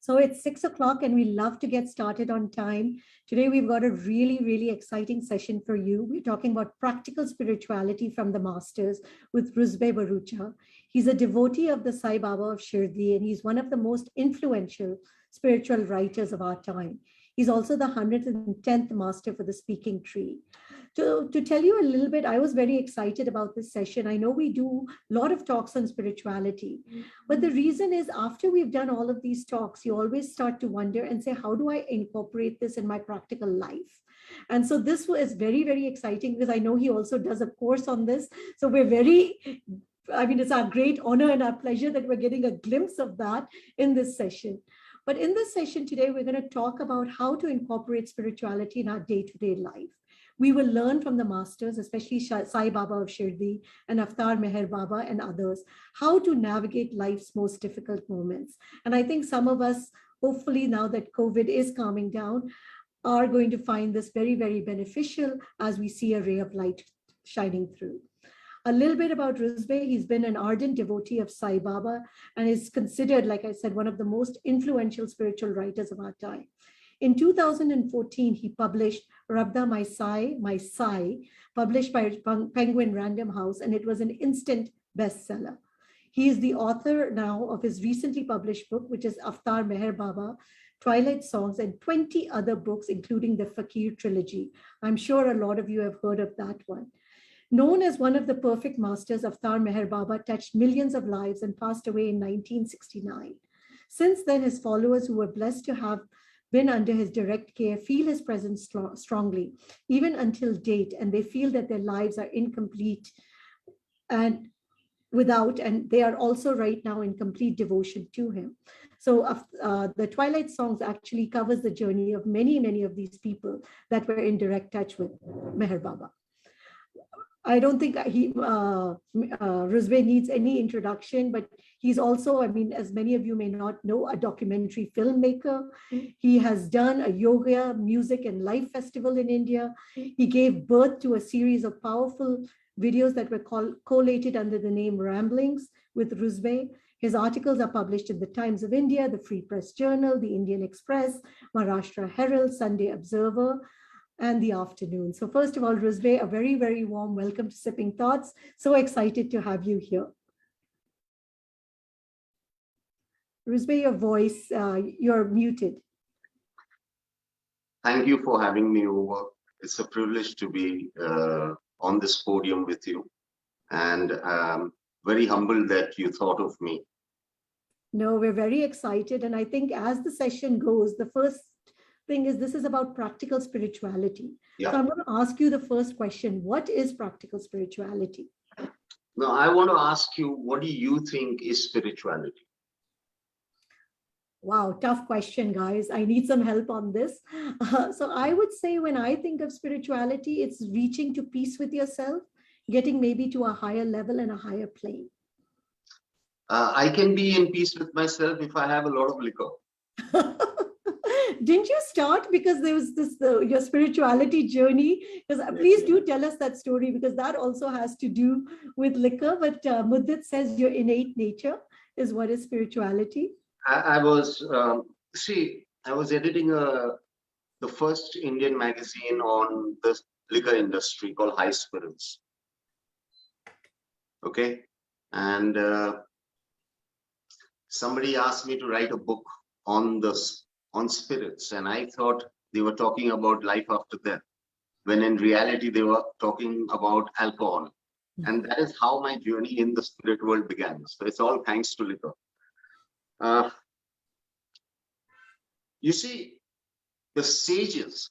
So it's 6 o'clock and we love to get started on time. Today, we've got a really, really exciting session for you. We're talking about practical spirituality from the masters with Ruzbeh Bharucha. He's a devotee of the Sai Baba of Shirdi, and he's one of the most influential spiritual writers of our time. He's also the 110th master for the speaking tree. To tell you a little bit, I was very excited about this session. I know we do a lot of talks on spirituality, but the reason is after we've done all of these talks, you always start to wonder and say, how do I incorporate this in my practical life? And so this was very, very exciting because I know he also does a course on this. So we're it's our great honor and our pleasure that we're getting a glimpse of that in this session. But in this session today, we're going to talk about how to incorporate spirituality in our day-to-day life. We will learn from the masters, especially Sai Baba of Shirdi and Avatar Meher Baba and others, how to navigate life's most difficult moments. And I think some of us, hopefully now that COVID is calming down, are going to find this very, very beneficial as we see a ray of light shining through. A little bit about Ruzbeh. He's been an ardent devotee of Sai Baba and is considered, like I said, one of the most influential spiritual writers of our time. In 2014, he published Rabda, My Sigh, published by Penguin Random House, and it was an instant bestseller. He is the author now of his recently published book, which is Avatar Meher Baba, Twilight Songs, and 20 other books, including the Fakir Trilogy. I'm sure a lot of you have heard of that one. Known as one of the perfect masters, Avatar Meher Baba touched millions of lives and passed away in 1969. Since then, his followers who were blessed to have been under his direct care feel his presence strongly, even until date, and they feel that their lives are incomplete and they are also right now in complete devotion to him. So the Twilight Songs actually covers the journey of many, many of these people that were in direct touch with Meher Baba. I don't think Ruzbeh needs any introduction, but he's also, as many of you may not know, a documentary filmmaker. He has done a yoga, music, and life festival in India. He gave birth to a series of powerful videos that were collated under the name Ramblings with Ruzbeh. His articles are published in the Times of India, the Free Press Journal, the Indian Express, Maharashtra Herald, Sunday Observer, and the Afternoon. So first of all, Ruzbeh, a very, very warm welcome to Sipping Thoughts. So excited to have you here. Ruzbeh, your voice, you're muted. Thank you for having me over. It's a privilege to be on this podium with you, and very humbled that you thought of me. No, we're very excited. And I think as the session goes, the first thing is this is about practical spirituality. Yeah. So I'm going to ask you the first question. What is practical spirituality? Now, I want to ask you, what do you think is spirituality? Wow, tough question, guys. I need some help on this. So I would say when I think of spirituality, it's reaching to peace with yourself, getting maybe to a higher level and a higher plane. I can be in peace with myself if I have a lot of liquor. Didn't you start because there was this your spirituality journey? Because please do tell us that story, because that also has to do with liquor. But Mudit says your innate nature is what is spirituality. I was editing the first Indian magazine on the liquor industry called High Spirits. Okay, and somebody asked me to write a book on spirits, and I thought they were talking about life after death, when in reality they were talking about alcohol. And that is how my journey in the spirit world began. So it's all thanks to liquor. You see, the sages,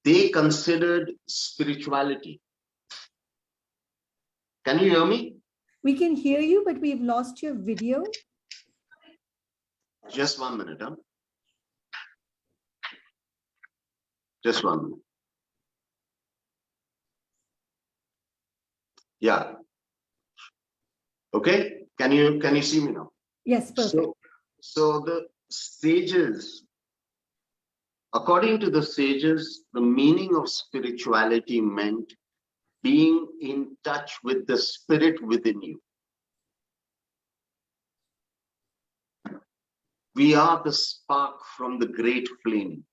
they considered spirituality. Can you hear me? We can hear you, but we've lost your video. Just 1 minute, huh? Just 1 minute. Yeah. Okay. Can you see me now? Yes, perfect. So the sages, according to the sages, the meaning of spirituality meant being in touch with the spirit within you. We are the spark from the great flame.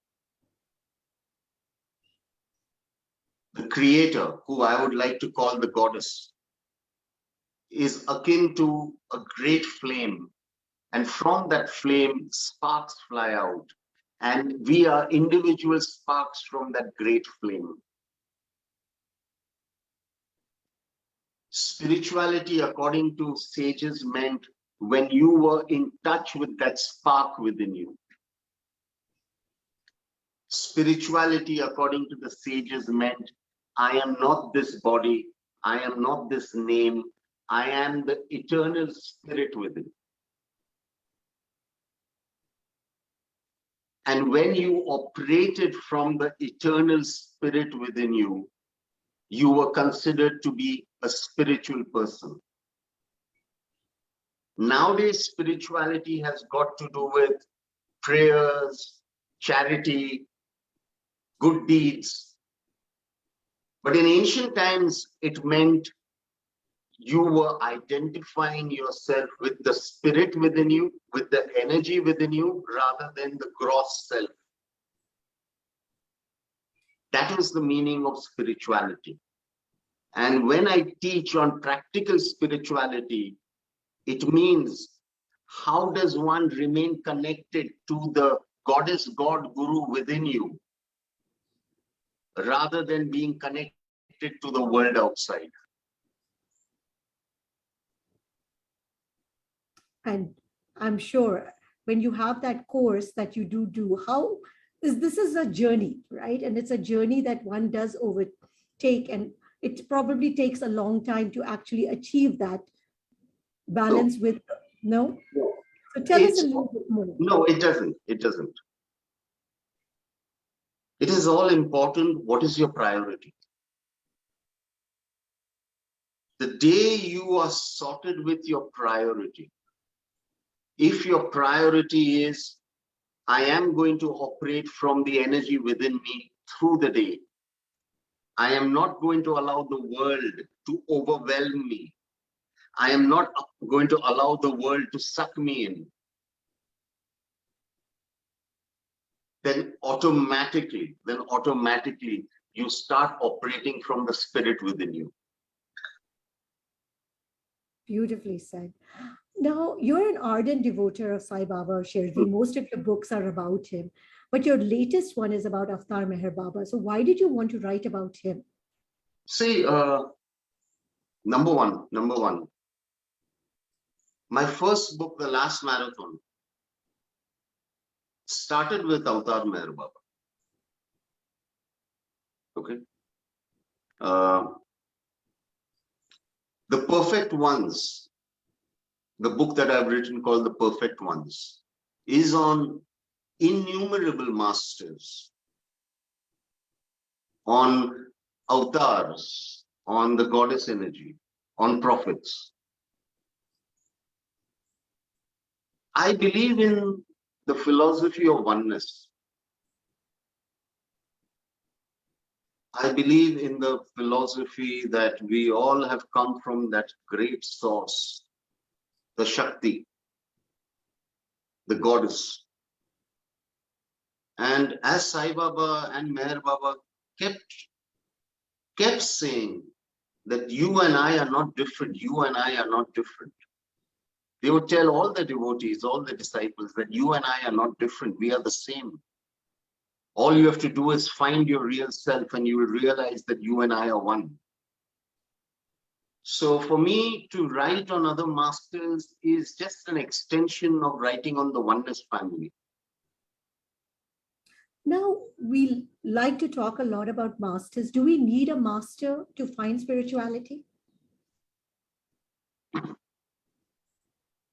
The creator, who I would like to call the goddess, is akin to a great flame. And from that flame, sparks fly out. And we are individual sparks from that great flame. Spirituality, according to sages, meant when you were in touch with that spark within you. Spirituality, according to the sages, meant I am not this body, I am not this name, I am the eternal spirit within. And when you operated from the eternal spirit within you, you were considered to be a spiritual person. Nowadays, spirituality has got to do with prayers, charity, good deeds. But in ancient times, it meant you were identifying yourself with the spirit within you, with the energy within you, rather than the gross self. That is the meaning of spirituality. And when I teach on practical spirituality, it means how does one remain connected to the goddess, God, Guru within you, rather than being connected to the world outside. And I'm sure when you have that course that you do, how is this is a journey, right? And it's a journey that one does overtake, and it probably takes a long time to actually achieve that balance with, no? So tell us a little bit more. No, it doesn't. It doesn't. It is all important. What is your priority? The day you are sorted with your priority, if your priority is, I am going to operate from the energy within me through the day, I am not going to allow the world to overwhelm me, I am not going to allow the world to suck me in, then automatically you start operating from the spirit within you. Beautifully said. Now, you're an ardent devotee of Sai Baba of Shirdi. Most of your books are about him, but your latest one is about Avatar Meher Baba. So why did you want to write about him? See, number one, my first book, The Last Marathon, started with Avatar Meher Baba. Okay. The Perfect Ones, the book that I've written called The Perfect Ones, is on innumerable masters, on avatars, on the goddess energy, on prophets. I believe in the philosophy of oneness. I believe in the philosophy that we all have come from that great source, the Shakti, the goddess. And as Sai Baba and Meher Baba kept saying that you and I are not different, you and I are not different. They would tell all the devotees, all the disciples that you and I are not different, we are the same. All you have to do is find your real self and you will realize that you and I are one. So for me to write on other masters is just an extension of writing on the oneness family. Now, we like to talk a lot about masters. Do we need a master to find spirituality?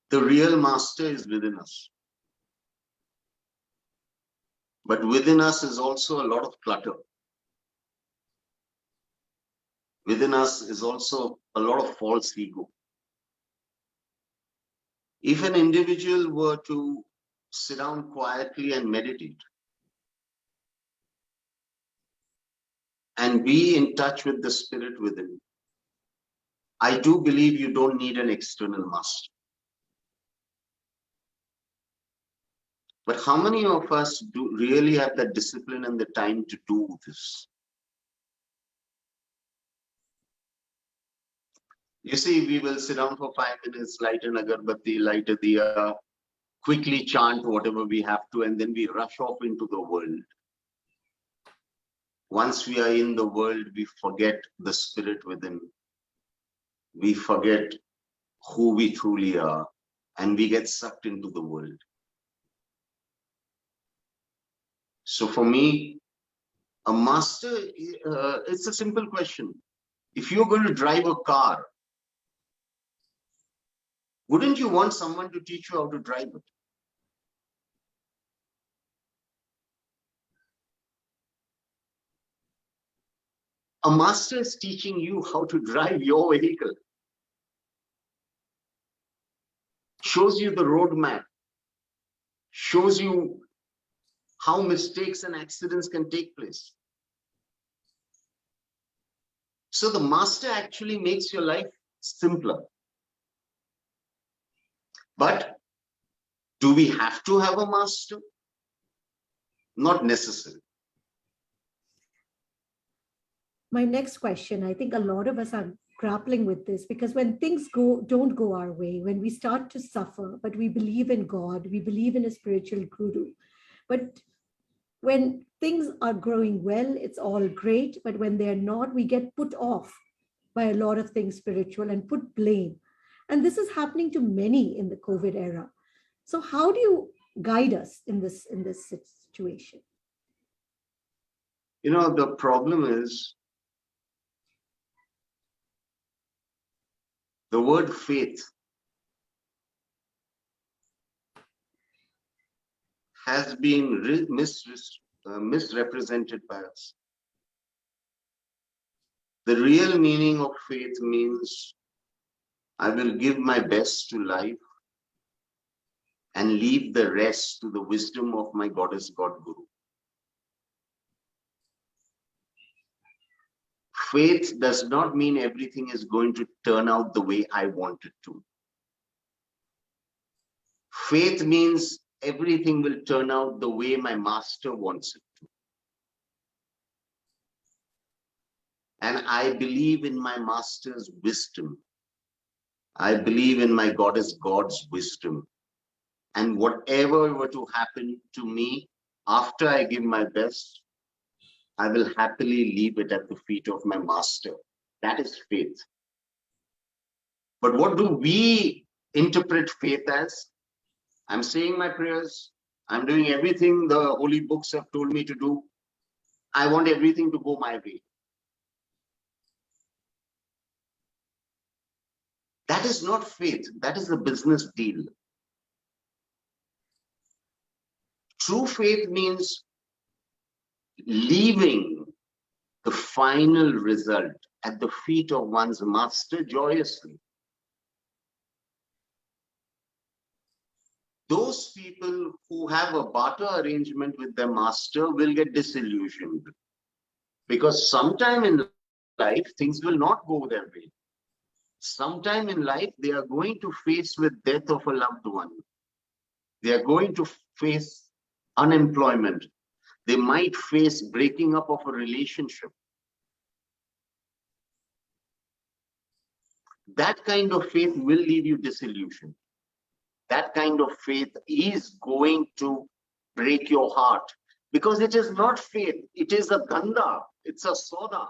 The real master is within us. But within us is also a lot of clutter. Within us is also a lot of false ego. If an individual were to sit down quietly and meditate and be in touch with the spirit within, I do believe you don't need an external master. But how many of us do really have the discipline and the time to do this? You see, we will sit down for 5 minutes, light an agarbatti, light a diya, quickly chant whatever we have to, and then we rush off into the world. Once we are in the world, we forget the spirit within. We forget who we truly are, and we get sucked into the world. So for me, a master, it's a simple question. If you're going to drive a car, wouldn't you want someone to teach you how to drive it? A master is teaching you how to drive your vehicle. Shows you the roadmap. Shows you how mistakes and accidents can take place. So the master actually makes your life simpler. But do we have to have a master? Not necessary. My next question, I think a lot of us are grappling with this, because when things don't go our way, when we start to suffer, but we believe in God, we believe in a spiritual guru, but when things are growing well, it's all great, but when they're not, we get put off by a lot of things spiritual and put blame. And this is happening to many in the COVID era. So how do you guide us in this situation? You know, the problem is the word faith has been misrepresented by us. The real meaning of faith means I will give my best to life and leave the rest to the wisdom of my goddess God Guru. Faith does not mean everything is going to turn out the way I want it to. Faith means everything will turn out the way my master wants it to. And I believe in my master's wisdom. I believe in my goddess God's wisdom. And whatever were to happen to me after I give my best, I will happily leave it at the feet of my master. That is faith. But what do we interpret faith as? I'm saying my prayers. I'm doing everything the holy books have told me to do. I want everything to go my way. That is not faith. That is a business deal. True faith means leaving the final result at the feet of one's master joyously. Those people who have a barter arrangement with their master will get disillusioned, because sometime in life things will not go their way. Sometime in life they are going to face with death of a loved one. They are going to face unemployment. They might face breaking up of a relationship. That kind of faith will leave you disillusioned. That kind of faith is going to break your heart, because it is not faith. It is a ganda. It's a soda.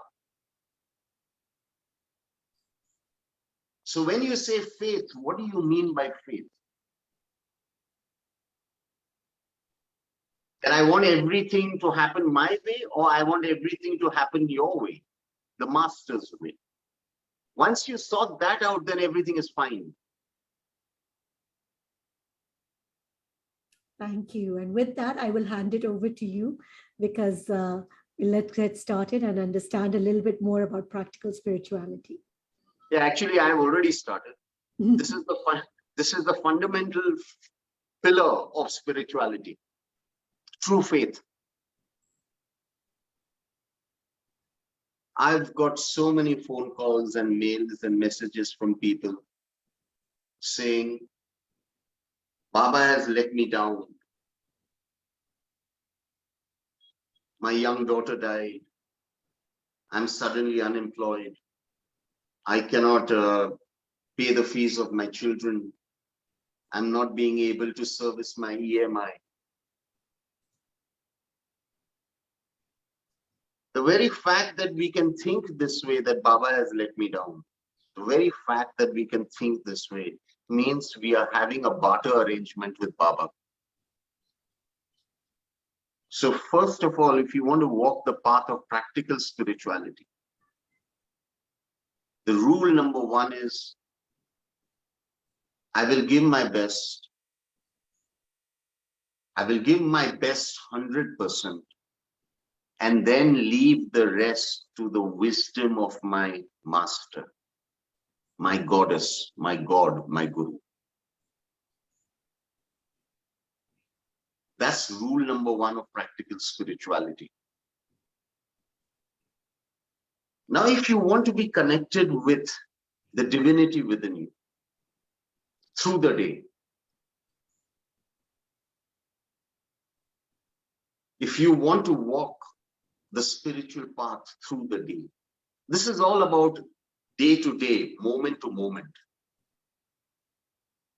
So when you say faith, what do you mean by faith? That I want everything to happen my way, or I want everything to happen your way, the master's way. Once you sort that out, then everything is fine. Thank you. And with that, I will hand it over to you, because let's get started and understand a little bit more about practical spirituality. Yeah, actually, I have already started. This is the fundamental pillar of spirituality. True faith. I've got so many phone calls and mails and messages from people saying, Baba has let me down. My young daughter died. I'm suddenly unemployed. I cannot pay the fees of my children. I'm not being able to service my EMI. The very fact that we can think this way, that Baba has let me down, the very fact that we can think this way means we are having a barter arrangement with Baba. So first of all, if you want to walk the path of practical spirituality, the rule number one is, I will give my best. I will give my best 100%, and then leave the rest to the wisdom of my master, my goddess, my God, my guru. That's rule number one of practical spirituality. Now, if you want to be connected with the divinity within you through the day, if you want to walk the spiritual path through the day, this is all about day to day, moment to moment.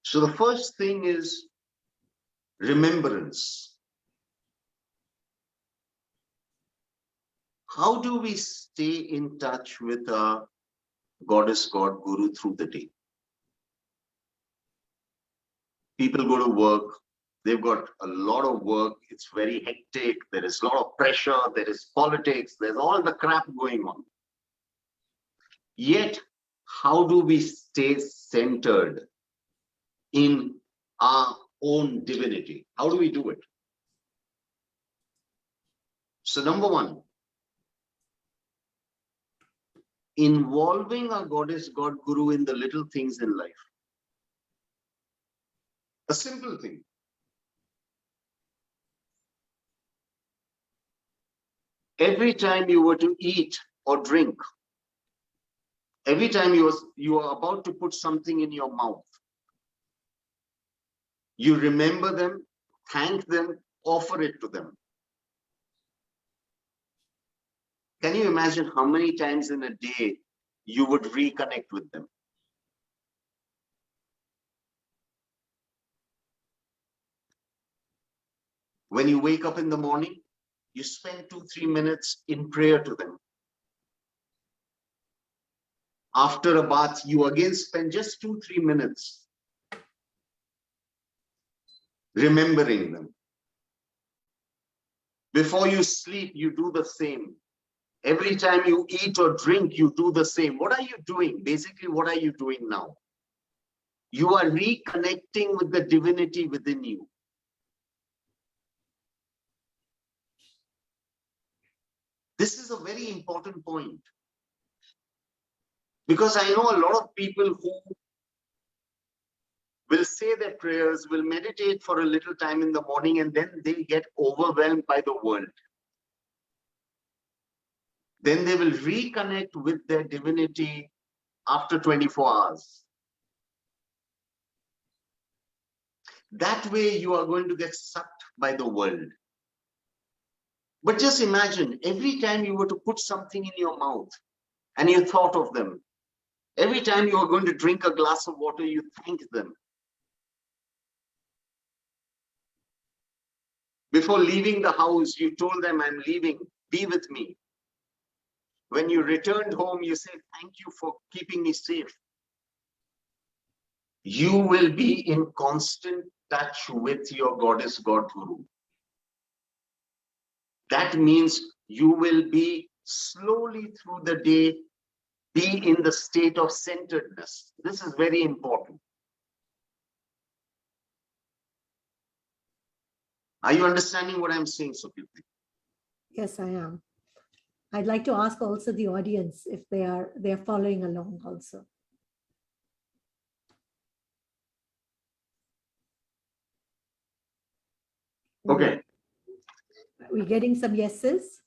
So the first thing is remembrance. How do we stay in touch with our goddess, God, guru through the day? People go to work, they've got a lot of work, it's very hectic, there is a lot of pressure, there is politics, there's all the crap going on. Yet, how do we stay centered in our own divinity? How do we do it? So number one, involving our goddess, God, guru in the little things in life. A simple thing. Every time you were to eat or drink, every time you are about to put something in your mouth, you remember them, thank them, offer it to them. Can you imagine how many times in a day you would reconnect with them? When you wake up in the morning, you spend 2-3 minutes in prayer to them. After a bath, you again spend just 2-3 minutes remembering them. Before you sleep, you do the same. Every time you eat or drink, you do the same. What are you doing? Basically, what are you doing now? You are reconnecting with the divinity within you. This is a very important point. Because I know a lot of people who will say their prayers, will meditate for a little time in the morning, and then they get overwhelmed by the world. Then they will reconnect with their divinity after 24 hours. That way you are going to get sucked by the world. But just imagine, every time you were to put something in your mouth and you thought of them, every time you are going to drink a glass of water, you thank them. Before leaving the house, you told them, I'm leaving, be with me. When you returned home, you said, thank you for keeping me safe. You will be in constant touch with your goddess, God Guru. That means you will be slowly through the day, be in the state of centeredness. This is very important. Are you understanding what I'm saying, Sukirti? Yes, I am. I'd like to ask also the audience if they're following along also. Okay. We're getting some yeses.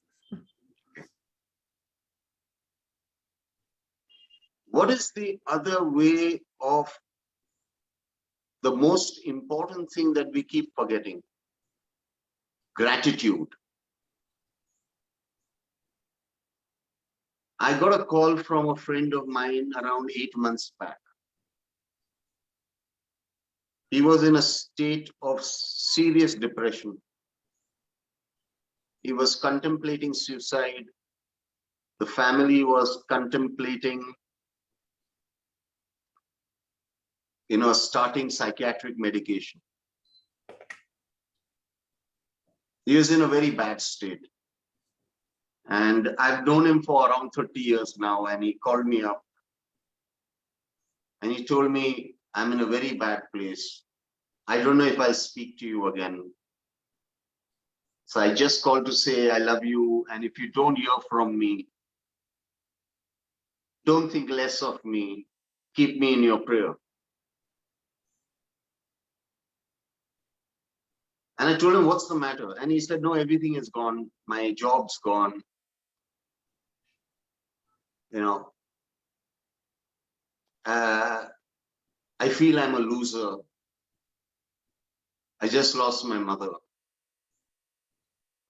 What is the other way of the most important thing that we keep forgetting? Gratitude. I got a call from a friend of mine around 8 months back. He was in a state of serious depression. He was contemplating suicide. The family was contemplating, starting psychiatric medication. He was in a very bad state. And I've known him for around 30 years now, and he called me up and he told me, I'm in a very bad place. I don't know if I'll speak to you again. So I just called to say I love you, and if you don't hear from me, don't think less of me. Keep me in your prayer. And I told him, what's the matter? And he said, no, everything is gone. My job's gone. I feel I'm a loser. I just lost my mother.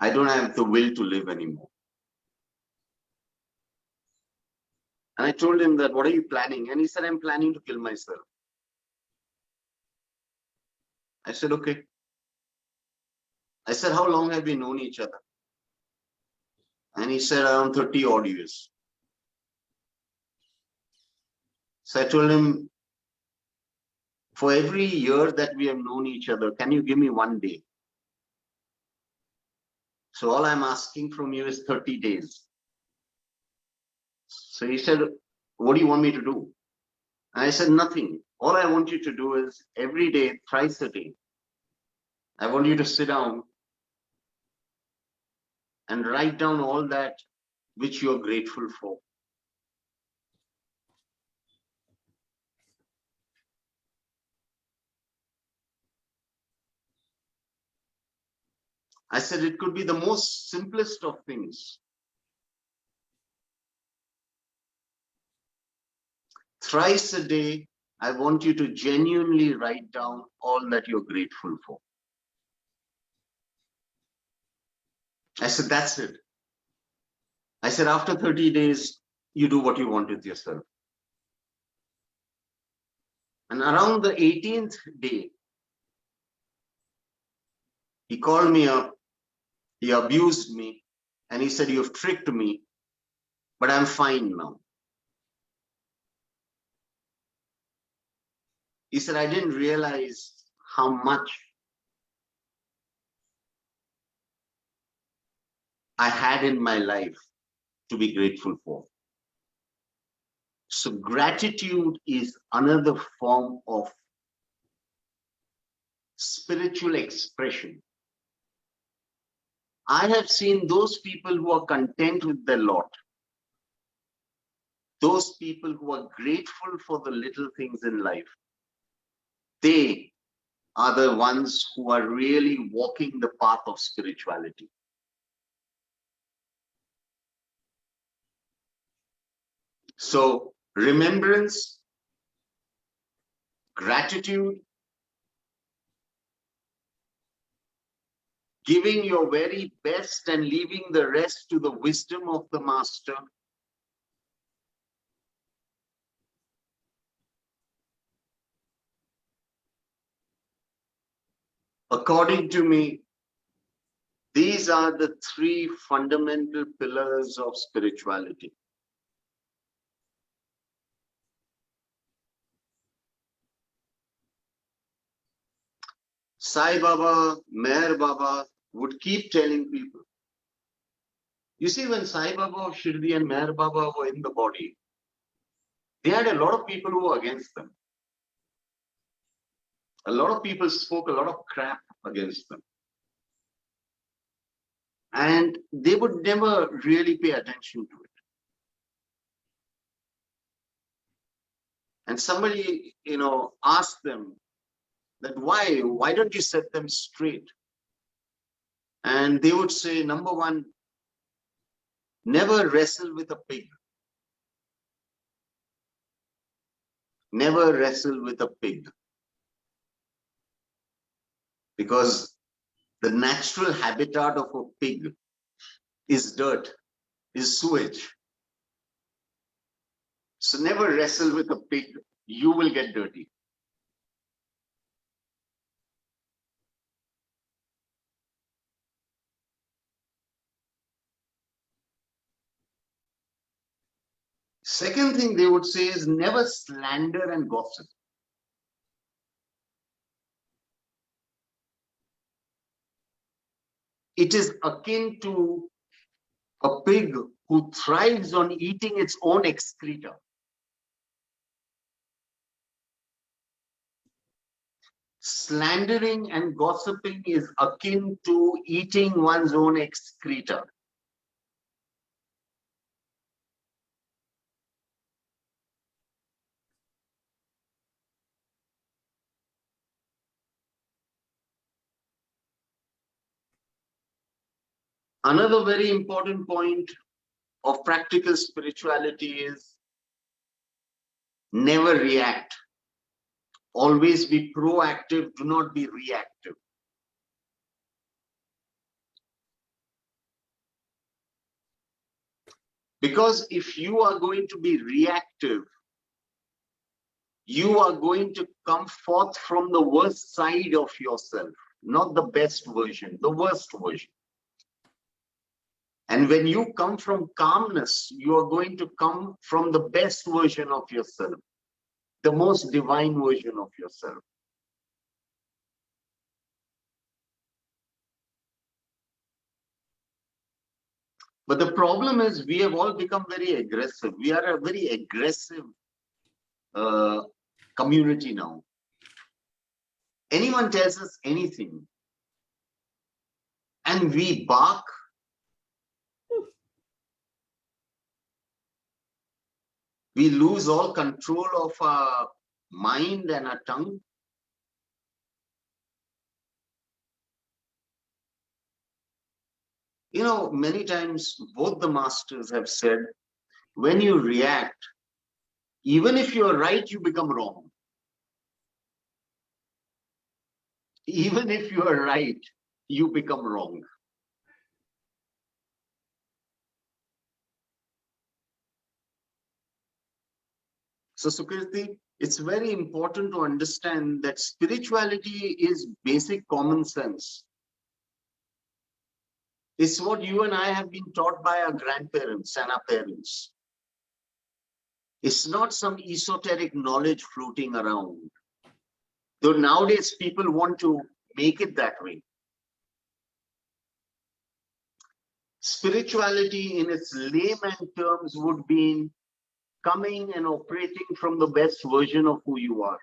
I don't have the will to live anymore. And I told him that, what are you planning? And he said, I'm planning to kill myself. I said, okay. I said, how long have we known each other? And he said, around 30 odd years. So I told him, for every year that we have known each other, can you give me one day? So all I'm asking from you is 30 days. So he said, what do you want me to do? And I said, nothing. All I want you to do is every day, thrice a day, I want you to sit down and write down all that which you're grateful for. I said, it could be the most simplest of things. Thrice a day, I want you to genuinely write down all that you're grateful for. I said, that's it. I said, after 30 days, you do what you want with yourself. And around the 18th day, he called me up, he abused me, and he said, you've tricked me, but I'm fine now. He said, I didn't realize how much I had in my life to be grateful for. So gratitude is another form of spiritual expression. I have seen those people who are content with their lot, those people who are grateful for the little things in life. They are the ones who are really walking the path of spirituality. So remembrance, gratitude, giving your very best and leaving the rest to the wisdom of the master. According to me, these are the three fundamental pillars of spirituality. Sai Baba, Meher Baba would keep telling people. You see, when Sai Baba of Shirdi and Meher Baba were in the body, they had a lot of people who were against them. A lot of people spoke a lot of crap against them. And they would never really pay attention to it. And somebody, asked them that why don't you set them straight? And they would say, number one, never wrestle with a pig. Never wrestle with a pig. Because the natural habitat of a pig is dirt, is sewage. So never wrestle with a pig. You will get dirty. Second thing they would say is never slander and gossip. It is akin to a pig who thrives on eating its own excreta. Slandering and gossiping is akin to eating one's own excreta. Another very important point of practical spirituality is never react. Always be proactive, do not be reactive. Because if you are going to be reactive, you are going to come forth from the worst side of yourself, not the best version, the worst version. And when you come from calmness, you are going to come from the best version of yourself, the most divine version of yourself. But the problem is we have all become very aggressive. We are a very aggressive community now. Anyone tells us anything, and we bark. We lose all control of our mind and our tongue. You know, many times both the masters have said, when you react, even if you're right, you become wrong. Even if you are right, you become wrong. So, Sukriti, it's very important to understand that spirituality is basic common sense. It's what you and I have been taught by our grandparents and our parents. It's not some esoteric knowledge floating around. Though nowadays people want to make it that way. Spirituality in its layman terms would be coming and operating from the best version of who you are.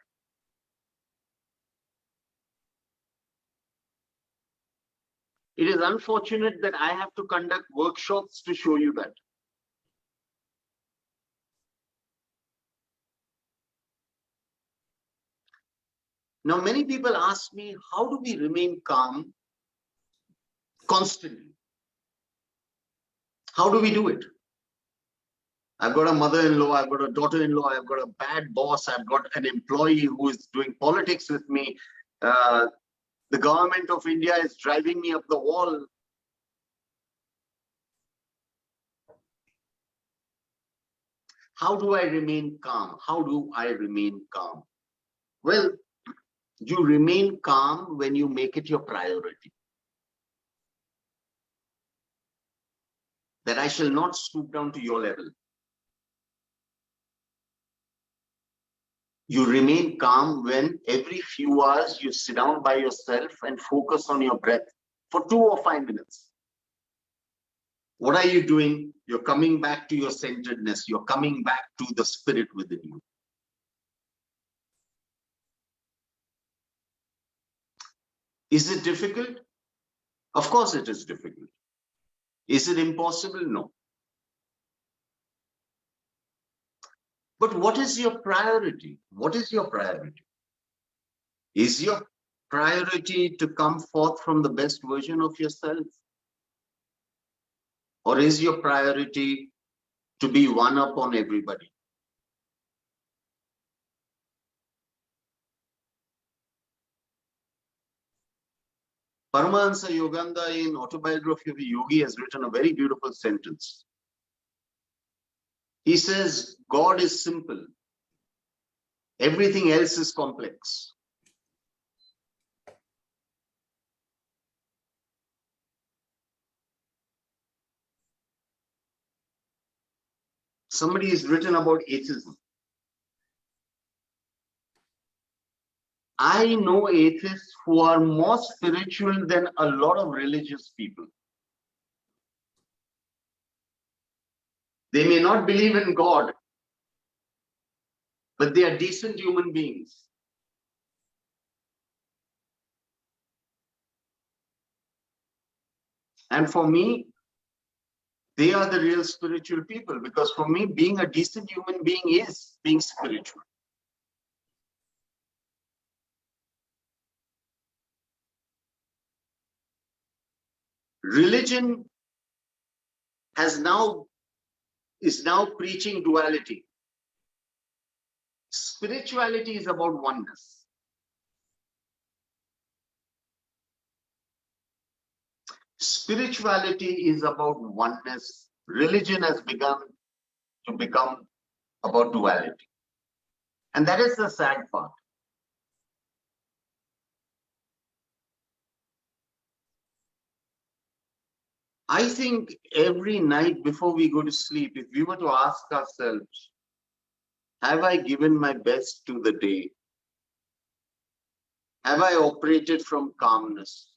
It is unfortunate that I have to conduct workshops to show you that. Now, many people ask me, how do we remain calm constantly? How do we do it? I've got a mother-in-law, I've got a daughter-in-law, I've got a bad boss, I've got an employee who is doing politics with me. The government of India is driving me up the wall. How do I remain calm? How do I remain calm? Well, you remain calm when you make it your priority. That I shall not stoop down to your level. You remain calm when every few hours you sit down by yourself and focus on your breath for 2 or 5 minutes. What are you doing? You're coming back to your centeredness. You're coming back to the spirit within you. Is it difficult? Of course it is difficult. Is it impossible? No. But what is your priority? What is your priority? Is your priority to come forth from the best version of yourself? Or is your priority to be one up on everybody? Paramahansa Yogananda in Autobiography of a Yogi has written a very beautiful sentence. He says God is simple. Everything else is complex. Somebody has written about atheism. I know atheists who are more spiritual than a lot of religious people. They may not believe in God, but they are decent human beings. And for me, they are the real spiritual people, because for me, being a decent human being is being spiritual. Religion is now preaching duality. Spirituality is about oneness. Spirituality is about oneness. Religion has begun to become about duality. And that is the sad part. I think every night before we go to sleep, if we were to ask ourselves, have I given my best to the day? Have I operated from calmness?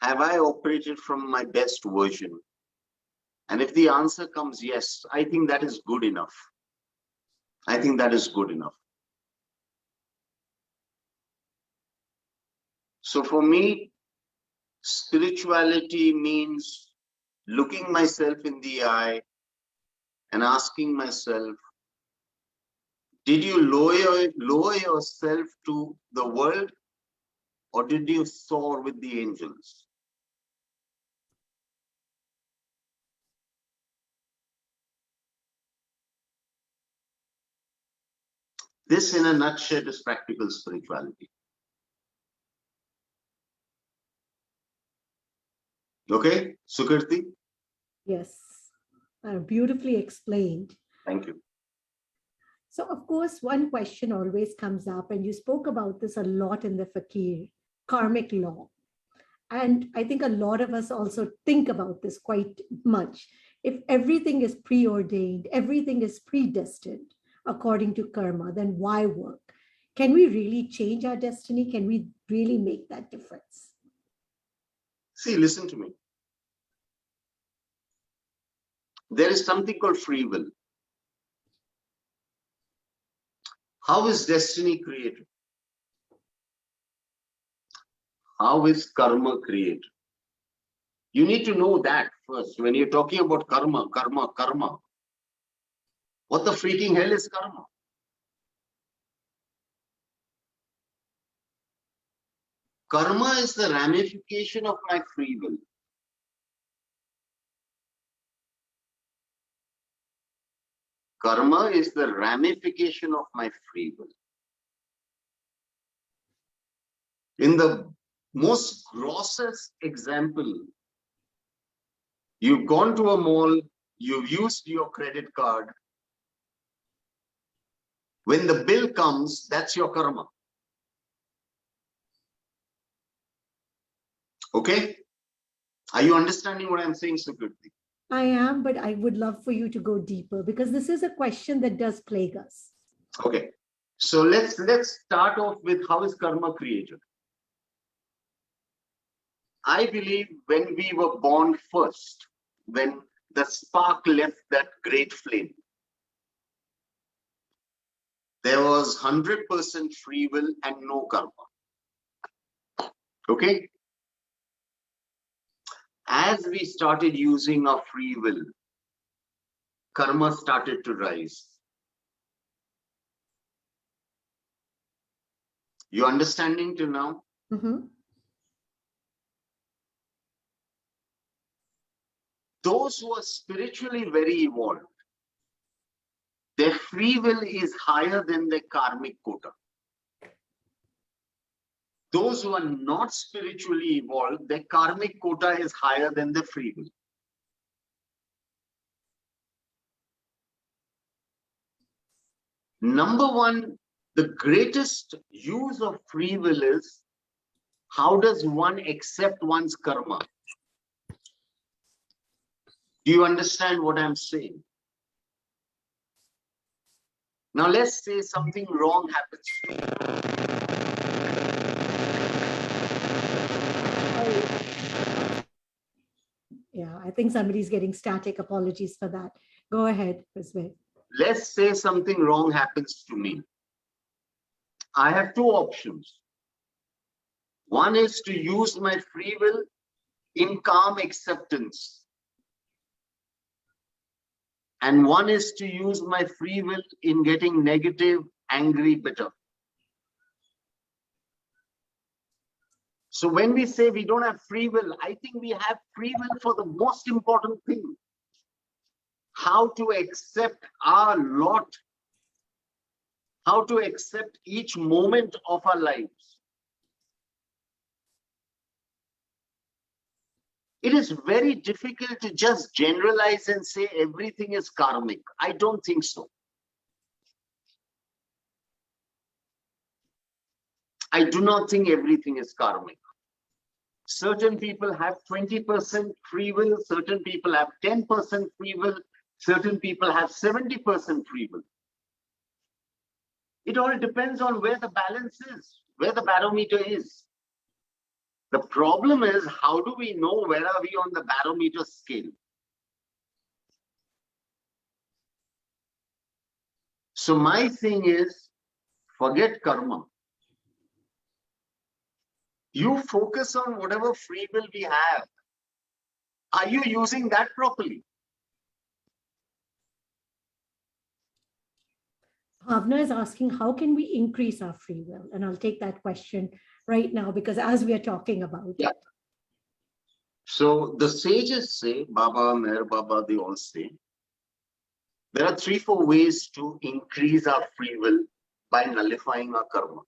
Have I operated from my best version? And if the answer comes yes, I think that is good enough. I think that is good enough. So for me, spirituality means looking myself in the eye and asking myself, did you lower yourself to the world, or did you soar with the angels? This, in a nutshell, is practical spirituality. Okay, Sukirti? Yes, beautifully explained. Thank you. So, of course, one question always comes up, and you spoke about this a lot in the Fakir, karmic law. And I think a lot of us also think about this quite much. If everything is preordained, everything is predestined according to karma, then why work? Can we really change our destiny? Can we really make that difference? See, listen to me. There is something called free will. How is destiny created? How is karma created? You need to know that first. When you're talking about karma, what the freaking hell is karma? Karma is the ramification of my free will. Karma is the ramification of my free will. In the most grossest example, you've gone to a mall, you've used your credit card. When the bill comes, that's your karma. Okay? Are you understanding what I'm saying, Sukriti? I am, but I would love for you to go deeper, because this is a question that does plague us. Okay. So let's start off with how is karma created. I believe when we were born first, when the spark left that great flame, there was 100% free will and no karma. Okay? As we started using our free will, karma started to rise. You understanding till now? Mm-hmm. Those who are spiritually very evolved, their free will is higher than their karmic quota. Those who are not spiritually evolved, their karmic quota is higher than the free will. Number one, the greatest use of free will is, how does one accept one's karma? Do you understand what I'm saying? Now let's say something wrong happens to you. Yeah, I think somebody's getting static. Apologies for that. Go ahead, Ruzbeh. Let's say something wrong happens to me. I have two options. One is to use my free will in calm acceptance. And one is to use my free will in getting negative, angry, bitter. So when we say we don't have free will, I think we have free will for the most important thing. How to accept our lot. How to accept each moment of our lives. It is very difficult to just generalize and say everything is karmic. I don't think so. I do not think everything is karmic. Certain people have 20% free will, certain people have 10% free will, certain people have 70% free will. It all depends on where the balance is, where the barometer is. The problem is, how do we know where are we on the barometer scale? So my thing is, forget karma. You focus on whatever free will we have. Are you using that properly? Bhavna is asking, how can we increase our free will? And I'll take that question right now, because as we are talking about it. So the sages say, Baba, Meher Baba, they all say, there are 3-4 ways to increase our free will by nullifying our karma.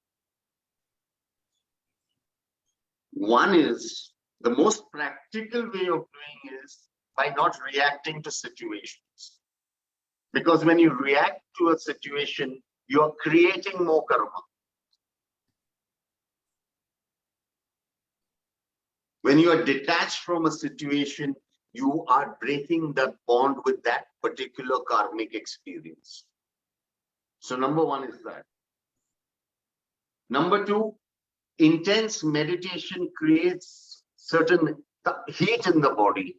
One is, the most practical way of doing is by not reacting to situations. Because when you react to a situation, you're creating more karma. When you are detached from a situation, you are breaking the bond with that particular karmic experience. So number one is that. Number two, intense meditation creates certain heat in the body,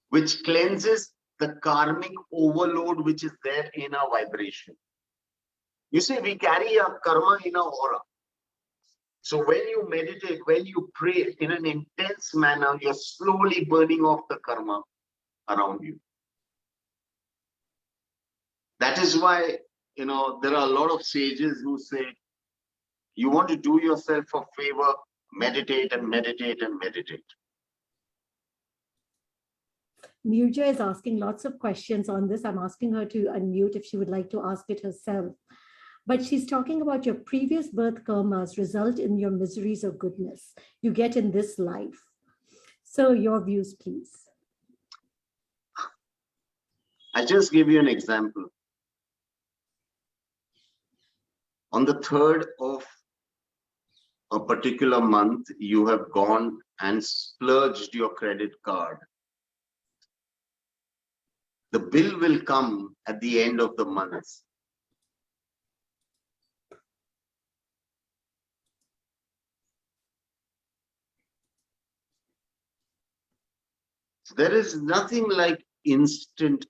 which cleanses the karmic overload which is there in our vibration. You see, we carry our karma in our aura. So when you meditate, when you pray in an intense manner, you're slowly burning off the karma around you. That is why, there are a lot of sages who say, you want to do yourself a favor, meditate and meditate and meditate. Nirja is asking lots of questions on this. I'm asking her to unmute if she would like to ask it herself. But she's talking about your previous birth karmas result in your miseries or goodness you get in this life. So your views, please. I just give you an example. On the 3rd of a particular month, you have gone and splurged your credit card. The bill will come at the end of the month. There is nothing like instant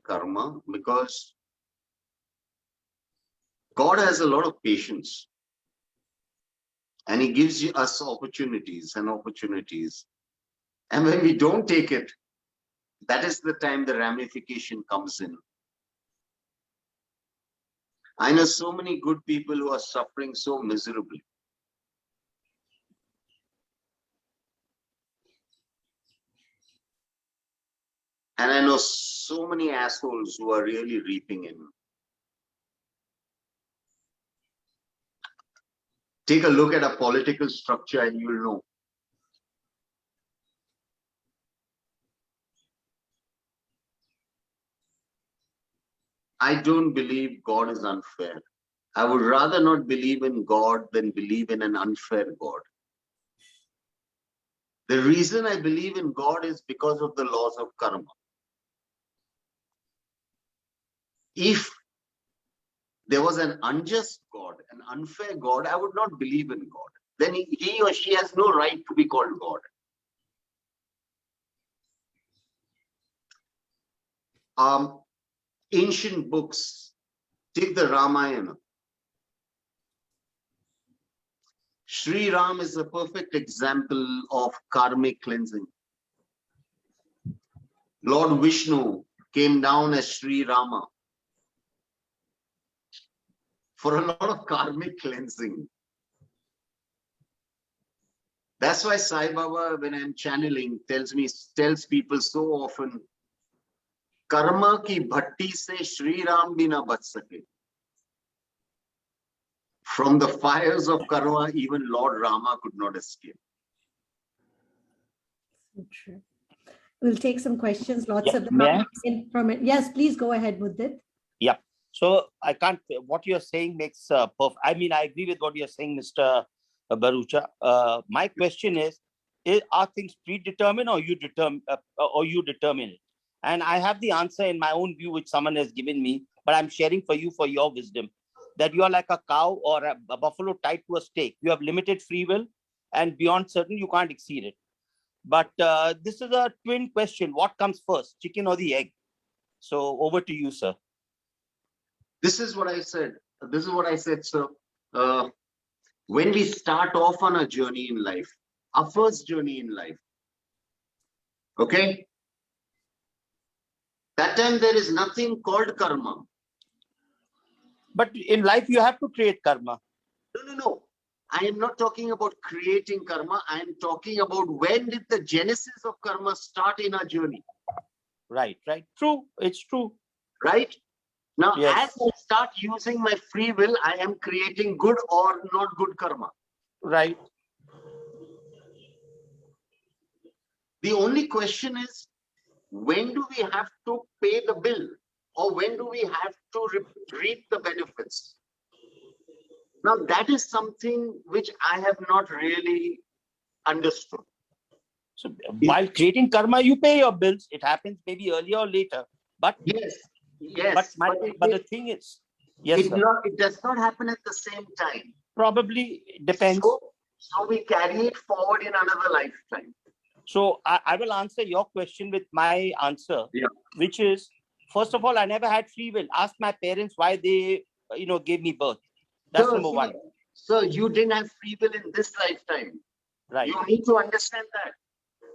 karma, because God has a lot of patience. And he gives us opportunities and opportunities. And when we don't take it, that is the time the ramification comes in. I know so many good people who are suffering so miserably. And I know so many assholes who are really reaping in. Take a look at a political structure and you'll know. I don't believe God is unfair. I would rather not believe in God than believe in an unfair God. The reason I believe in God is because of the laws of karma. If there was an unjust God, an unfair God, I would not believe in God. Then he or she has no right to be called God. Ancient books, take the Ramayana. Sri Ram is a perfect example of karmic cleansing. Lord Vishnu came down as Sri Rama for a lot of karmic cleansing. That's why Sai Baba, when I'm channeling, tells people so often, karma ki bhatti se Sri Ram bhi na bach sake. From the fires of karma, even Lord Rama could not escape. So true. We'll take some questions. Lots Yeah, of them may are I? in from it. Yes, please go ahead, Mudit. Yeah. So I can't, what you're saying makes perfect. I mean, I agree with what you're saying, Mr. Bharucha. My question is, are things predetermined or you determine it? And I have the answer in my own view, which someone has given me, but I'm sharing for you for your wisdom, that you are like a cow or a buffalo tied to a stake. You have limited free will, and beyond certain, you can't exceed it. But this is a twin question. What comes first, chicken or the egg? So over to you, sir. This is what I said. This is what I said, sir. When we start off on a journey in life, our first journey in life, okay? That time there is nothing called karma. But in life, you have to create karma. No. I am not talking about creating karma. I am talking about when did the genesis of karma start in our journey. Right. True. It's true. Right? Now, Yes. as I start using my free will, I am creating good or not good karma. Right. The only question is, when do we have to pay the bill? Or when do we have to reap the benefits? Now, that is something which I have not really understood. So while creating karma, you pay your bills. It happens maybe earlier or later. But yes. But the thing is, yes, sir. It does not happen at the same time. Probably depends. So we carry it forward in another lifetime. So I will answer your question with my answer, which is, first of all, I never had free will. Ask my parents why they, gave me birth. That's number one. So you didn't have free will in this lifetime. Right. You need to understand that.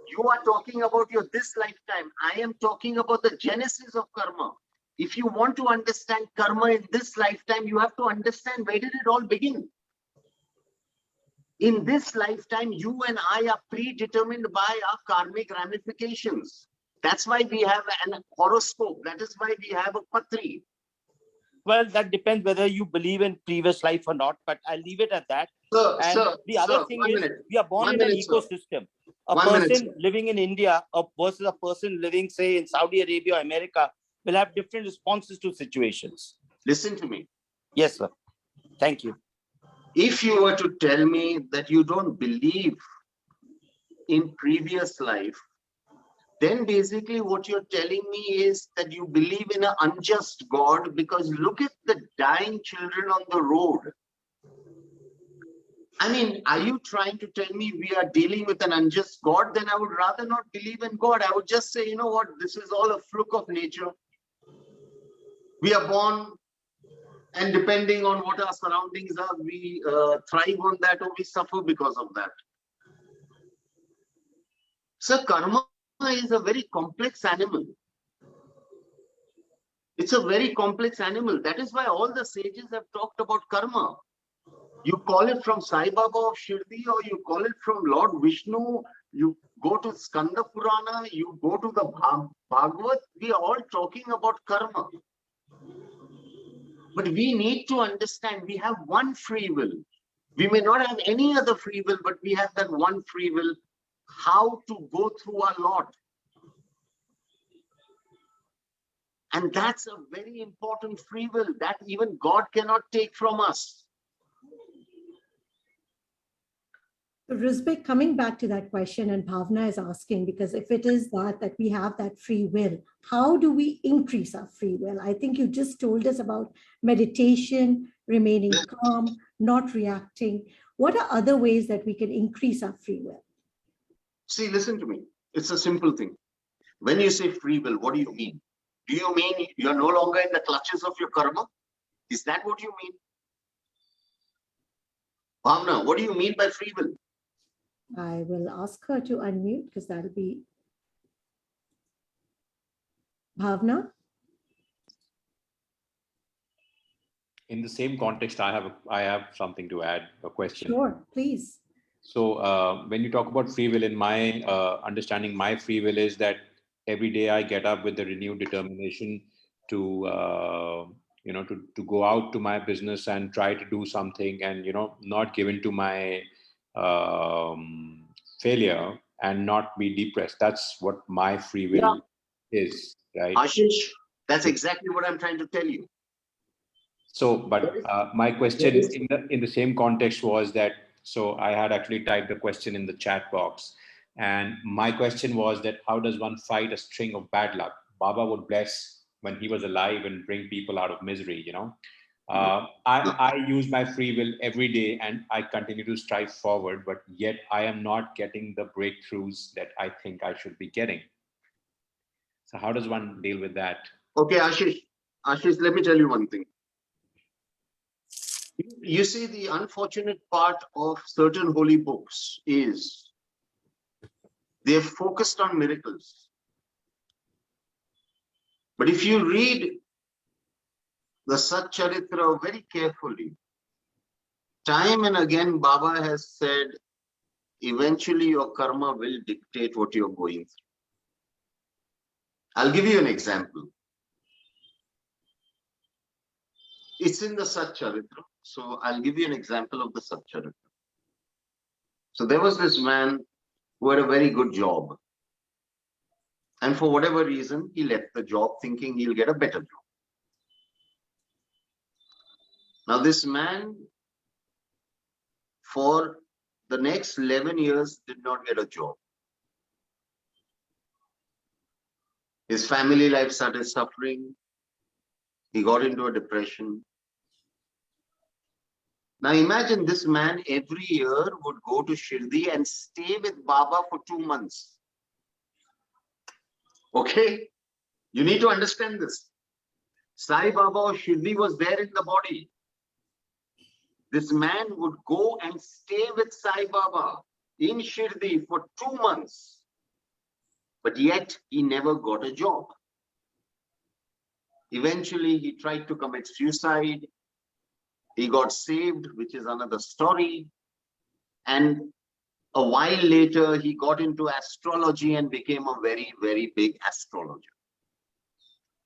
You are talking about your this lifetime. I am talking about the genesis of karma. If you want to understand karma in this lifetime, you have to understand where did it all begin. In this lifetime, you and I are predetermined by our karmic ramifications. That's why we have an horoscope. That is why we have a patri. Well, that depends whether you believe in previous life or not, but I'll leave it at that. The other thing is, we are born in an ecosystem. A person living in India versus a person living, say, in Saudi Arabia or America will have different responses to situations. Listen to me. Yes, sir. Thank you. If you were to tell me that you don't believe in previous life, then basically what you're telling me is that you believe in an unjust God, because look at the dying children on the road. I mean, are you trying to tell me we are dealing with an unjust God? Then I would rather not believe in God. I would just say, you know what, this is all a fluke of nature. We are born, and depending on what our surroundings are, we thrive on that or we suffer because of that. So karma is a very complex animal. It's a very complex animal. That is why all the sages have talked about karma. You call it from Sai Baba of Shirdi, or you call it from Lord Vishnu, you go to Skanda Purana, you go to the Bhagavad, we are all talking about karma. But we need to understand we have one free will. We may not have any other free will, but we have that one free will, how to go through our lot. And that's a very important free will that even God cannot take from us. Ruzbeh, coming back to that question, and Bhavna is asking, because if it is that we have that free will, how do we increase our free will? I think you just told us about meditation, remaining calm, not reacting. What are other ways that we can increase our free will? See, listen to me. It's a simple thing. When you say free will, what do you mean? Do you mean you're no longer in the clutches of your karma? Is that what you mean? Bhavna, what do you mean by free will? I will ask her to unmute because that'll be Bhavna. In the same context, I have something to add, a question. Sure, please. So when you talk about free will, in my understanding, my free will is that every day I get up with the renewed determination to to go out to my business and try to do something, and not give in to my failure and not be depressed. That's what my free will is, right? Ashish, that's exactly what I'm trying to tell you. So, but my question in the same context was that, so I had actually typed a question in the chat box, and my question was that how does one fight a string of bad luck? Baba would bless when he was alive and bring people out of misery, I use my free will every day and I continue to strive forward, but yet I am not getting the breakthroughs that I think I should be getting. So how does one deal with that? Okay, Ashish, let me tell you one thing. You see, the unfortunate part of certain holy books is they're focused on miracles. But if you read the Sat Charitra very carefully, time and again Baba has said, eventually your karma will dictate what you're going through. I'll give you an example. It's in the Sat Charitra. So I'll give you an example of the Sat Charitra. So there was this man who had a very good job. And for whatever reason, he left the job thinking he'll get a better job. Now this man, for the next 11 years, did not get a job. His family life started suffering. He got into a depression. Now imagine this man every year would go to Shirdi and stay with Baba for 2 months. Okay? You need to understand this. Sai Baba of Shirdi was there in the body. This man would go and stay with Sai Baba in Shirdi for 2 months. But yet he never got a job. Eventually he tried to commit suicide. He got saved, which is another story. And a while later, he got into astrology and became a very, very big astrologer.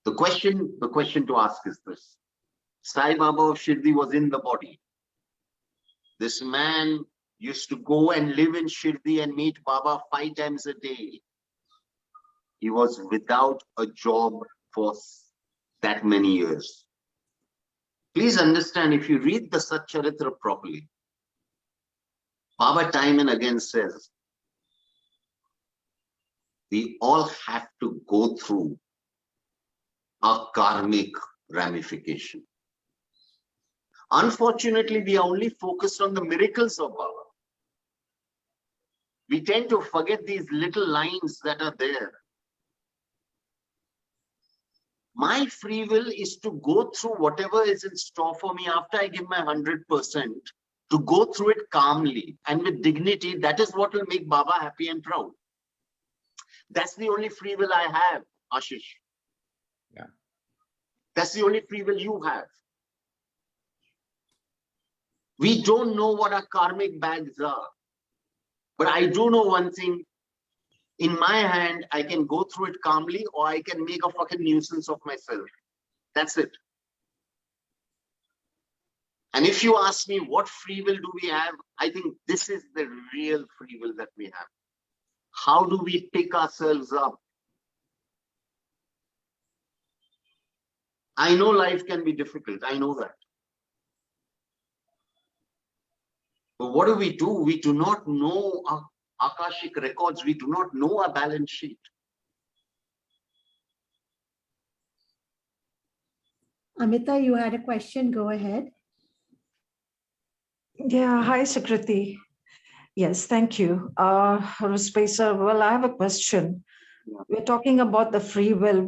The question to ask is this. Sai Baba of Shirdi was in the body. This man used to go and live in Shirdi and meet Baba 5 times a day. He was without a job for that many years. Please understand, if you read the Sat Charitra properly, Baba time and again says, we all have to go through a karmic ramification. Unfortunately, we are only focused on the miracles of Baba. We tend to forget these little lines that are there. My free will is to go through whatever is in store for me after I give my 100%, to go through it calmly and with dignity. That is what will make Baba happy and proud. That's the only free will I have, Ashish. Yeah. That's the only free will you have. We don't know what our karmic bags are. But I do know one thing. In my hand, I can go through it calmly, or I can make a fucking nuisance of myself. That's it. And if you ask me what free will do we have, I think this is the real free will that we have. How do we pick ourselves up? I know life can be difficult. I know that. But what do? We do not know our Akashic records. We do not know our balance sheet. Amita, you had a question. Go ahead. Yeah, hi, Sukriti. Yes, thank you. Ruzbeh sir, well, I have a question. We're talking about the free will.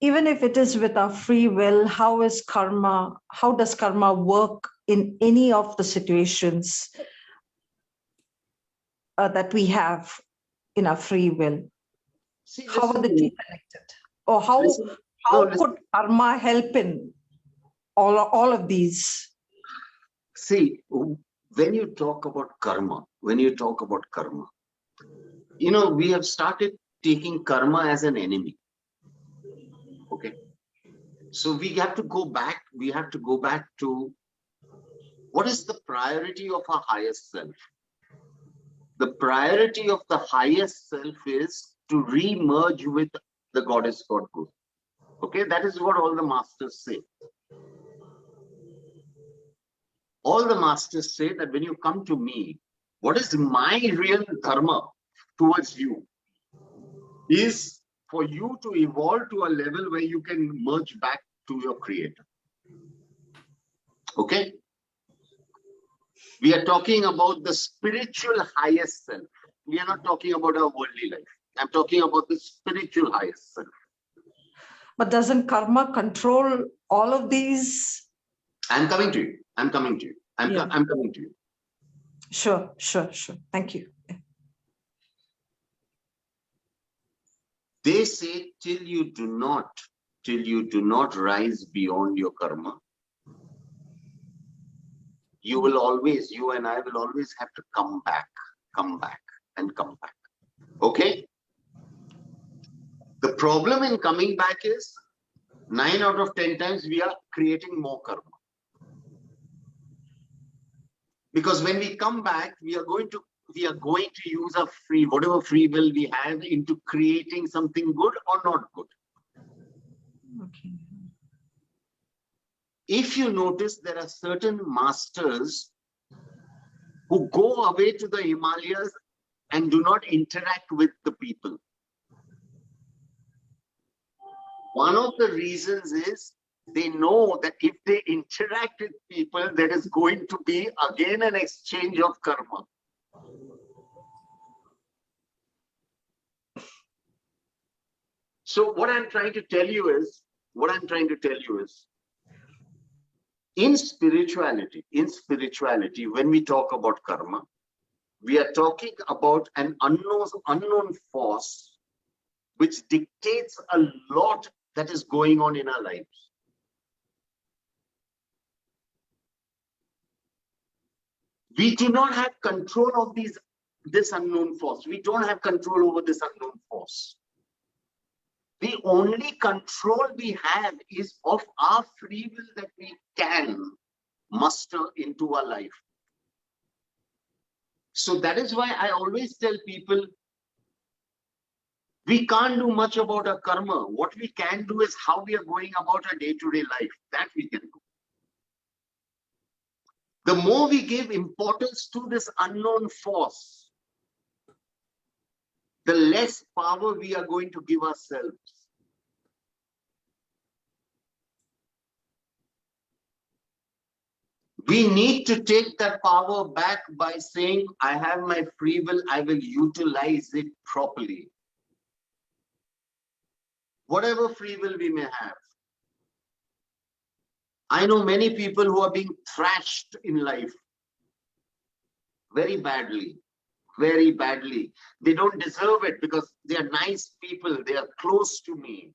Even if it is with our free will, how does karma work in any of the situations that we have in our free will? See, How are the listen, two connected? Or how listen. could karma help in all of these? See, when you talk about karma, we have started taking karma as an enemy. Okay. So we have to go back. We have to go back to what is the priority of our highest self? The priority of the highest self is to re-merge with the goddess God Guru. Okay, that is what all the masters say. All the masters say that when you come to me, what is my real dharma towards you is for you to evolve to a level where you can merge back to your creator. Okay? We are talking about the spiritual highest self. We are not talking about our worldly life. I'm talking about the spiritual highest self. But doesn't karma control all of these? I'm coming to you. I'm coming to you. Sure. Thank you. They say till you do not rise beyond your karma, you and I will always have to come back. Okay? The problem in coming back is 9 out of 10 times we are creating more karma. Because when we come back, we are going to use our whatever free will we have into creating something good or not good. Okay. If you notice, there are certain masters who go away to the Himalayas and do not interact with the people. One of the reasons is they know that if they interact with people, there is going to be again an exchange of karma. So what I'm trying to tell you is, in spirituality, when we talk about karma, we are talking about an unknown force which dictates a lot that is going on in our lives. We do not have control of this unknown force. We don't have control over this unknown force. The only control we have is of our free will that we can muster into our life. So that is why I always tell people, we can't do much about our karma. What we can do is how we are going about our day-to-day life. That we can do. The more we give importance to this unknown force, the less power we are going to give ourselves. We need to take that power back by saying, I have my free will, I will utilize it properly. Whatever free will we may have. I know many people who are being thrashed in life very badly. They don't deserve it because they are nice people. They are close to me.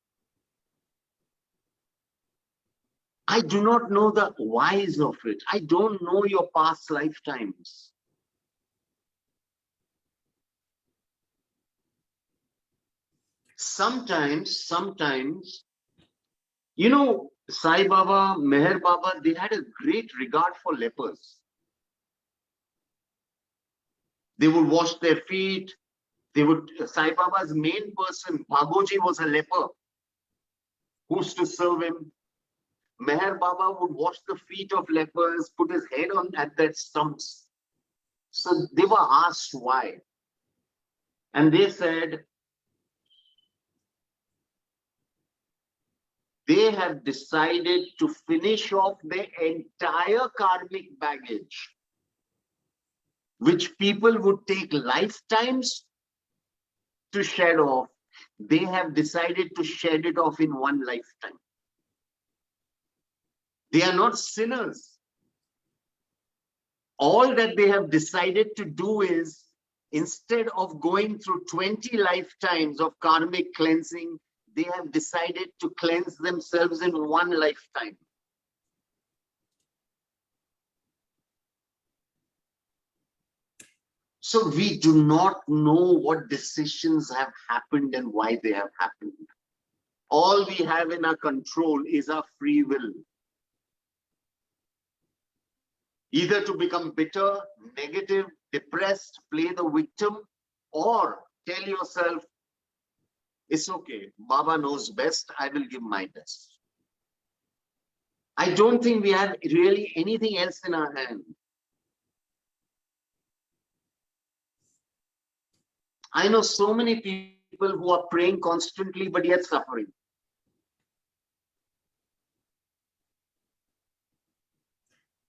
I do not know the whys of it. I don't know your past lifetimes. Sometimes, Sai Baba, Meher Baba, they had a great regard for lepers. They would wash their feet. Sai Baba's main person, Bhagoji, was a leper who used to serve him. Meher Baba would wash the feet of lepers, put his head on at their stumps. So they were asked why. And they said, they have decided to finish off their entire karmic baggage, which people would take lifetimes to shed off. They have decided to shed it off in one lifetime. They are not sinners. All that they have decided to do is, instead of going through 20 lifetimes of karmic cleansing, they have decided to cleanse themselves in one lifetime. So we do not know what decisions have happened and why they have happened. All we have in our control is our free will. Either to become bitter, negative, depressed, play the victim, or tell yourself, it's okay, Baba knows best, I will give my best. I don't think we have really anything else in our hand. I know so many people who are praying constantly, but yet suffering.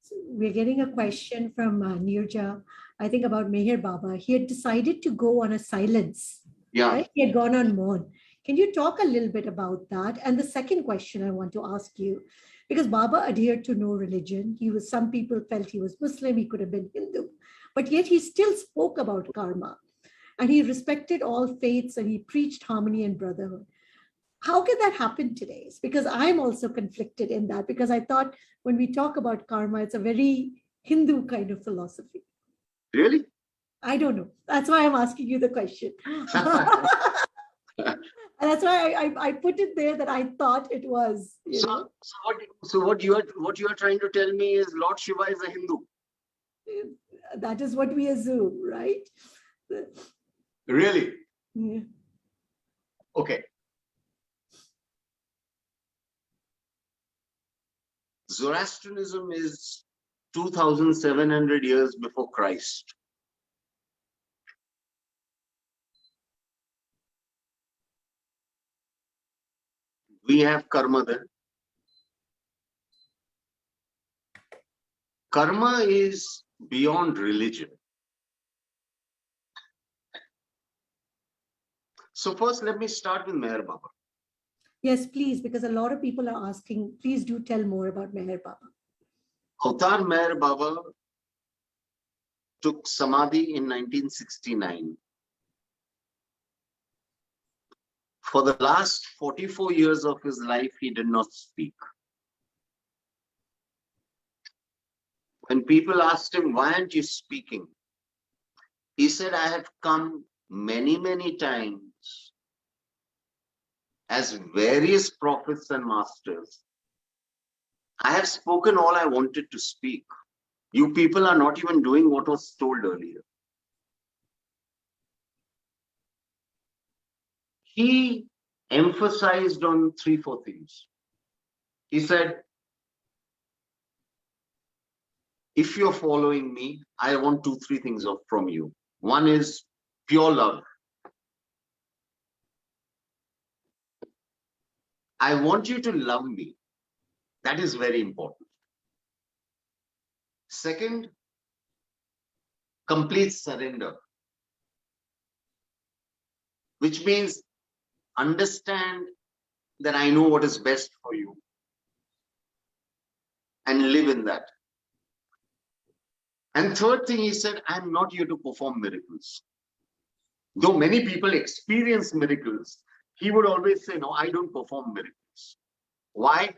So we're getting a question from Nirja, I think about Meher Baba. He had decided to go on a silence. Yeah. Right? He had gone on mourn. Can you talk a little bit about that? And the second question I want to ask you, because Baba adhered to no religion. Some people felt he was Muslim, he could have been Hindu, but yet he still spoke about karma. And he respected all faiths and he preached harmony and brotherhood. How can that happen today? Because I'm also conflicted in that, because I thought when we talk about karma, it's a very Hindu kind of philosophy. Really? I don't know. That's why I'm asking you the question. And that's why I put it there that I thought it was. So what you are trying to tell me is Lord Shiva is a Hindu? That is what we assume, right? Really? Yeah. Okay. Zoroastrianism is 2,700 years before Christ. We have karma there. Karma is beyond religion. So first, let me start with Meher Baba. Yes, please, because a lot of people are asking, please do tell more about Meher Baba. Avatar Meher Baba took Samadhi in 1969. For the last 44 years of his life, he did not speak. When people asked him, why aren't you speaking? He said, I have come many, many times as various prophets and masters. I have spoken all I wanted to speak. You people are not even doing what was told earlier. He emphasized on 3-4 things. He said, if you're following me, I want 2-3 things from you. One is pure love. I want you to love me. That is very important. Second, complete surrender, which means understand that I know what is best for you and live in that. And third thing, he said, I'm not here to perform miracles. Though many people experience miracles, he would always say, no, I don't perform miracles. Why?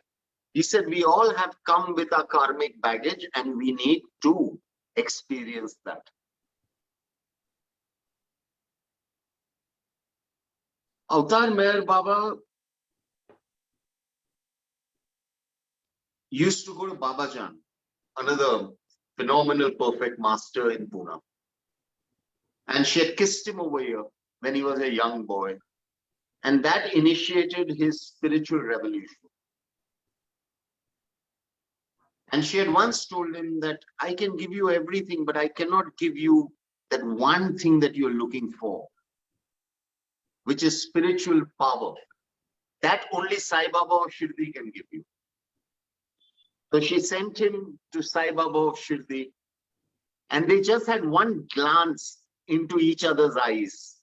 He said, we all have come with our karmic baggage and we need to experience that. Avatar Meher Baba used to go to Babajan, another phenomenal perfect master in Pune. And she had kissed him over here when he was a young boy. And that initiated his spiritual revolution. And she had once told him that I can give you everything, but I cannot give you that one thing that you're looking for, which is spiritual power. That only Sai Baba of Shirdi can give you. So she sent him to Sai Baba of Shirdi, and they just had one glance into each other's eyes,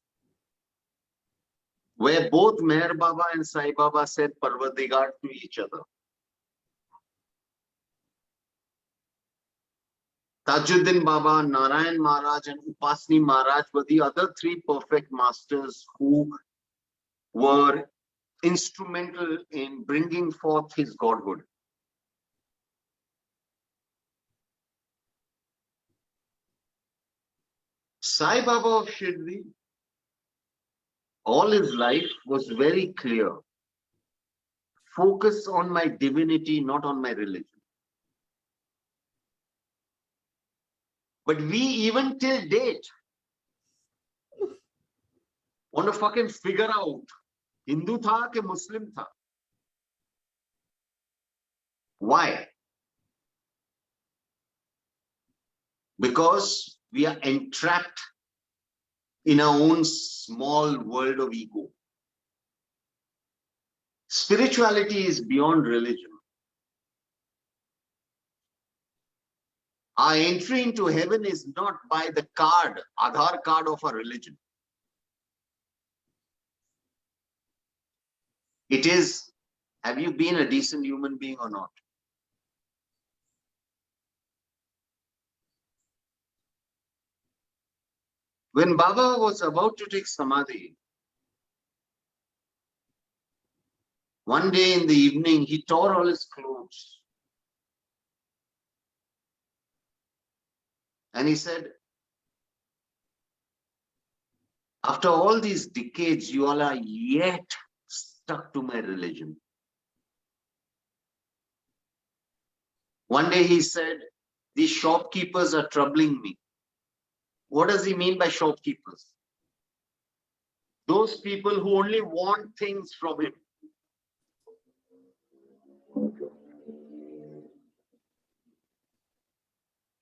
where both Meher Baba and Sai Baba said Parvadigar to each other. Tajuddin Baba, Narayan Maharaj, and Upasni Maharaj were the other three perfect masters who were instrumental in bringing forth his godhood. Sai Baba of Shirdi, all his life was very clear. Focus on my divinity, not on my religion. But we, even till date, want to fucking figure out Hindu tha ke Muslim tha. Why? Because we are entrapped in our own small world of ego. Spirituality is beyond religion. Our entry into heaven is not by the card, Aadhaar card of a religion. It is, have you been a decent human being or not? When Baba was about to take Samadhi, one day in the evening, he tore all his clothes. And he said, after all these decades, you all are yet stuck to my religion. One day he said, these shopkeepers are troubling me. What does he mean by shopkeepers? Those people who only want things from him.